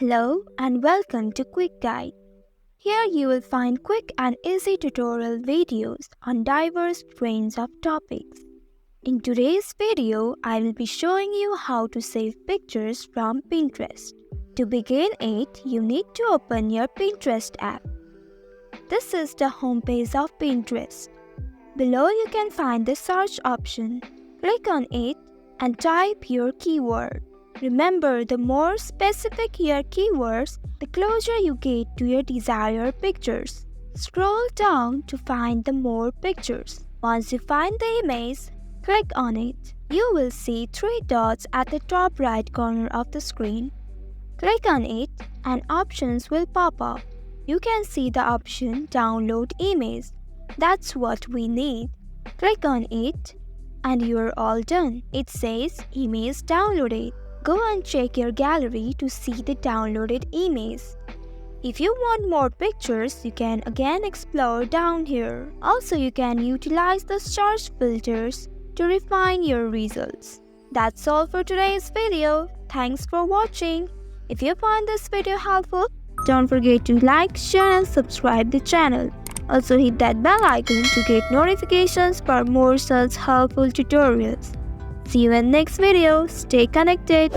Hello and welcome to Quick Guide. Here you will find quick and easy tutorial videos on diverse range of topics. In today's video, I will be showing you how to save pictures from Pinterest. To begin it, you need to open your Pinterest app. This is the homepage of Pinterest. Below you can find the search option. Click on it and type your keyword. Remember, the more specific your keywords, the closer you get to your desired pictures. Scroll down to find the more pictures. Once you find the image, click on it. You will see three dots at the top right corner of the screen. Click on it and options will pop up. You can see the option Download Image. That's what we need. Click on it and you're all done. It says Image Downloaded. Go and check your gallery to see the downloaded image. If you want more pictures, you can again explore down here. Also, you can utilize the search filters to refine your results. That's all for today's video. Thanks for watching. If you found this video helpful, don't forget to like, share and subscribe the channel. Also hit that bell icon to get notifications for more such helpful tutorials. See you in next video. Stay connected.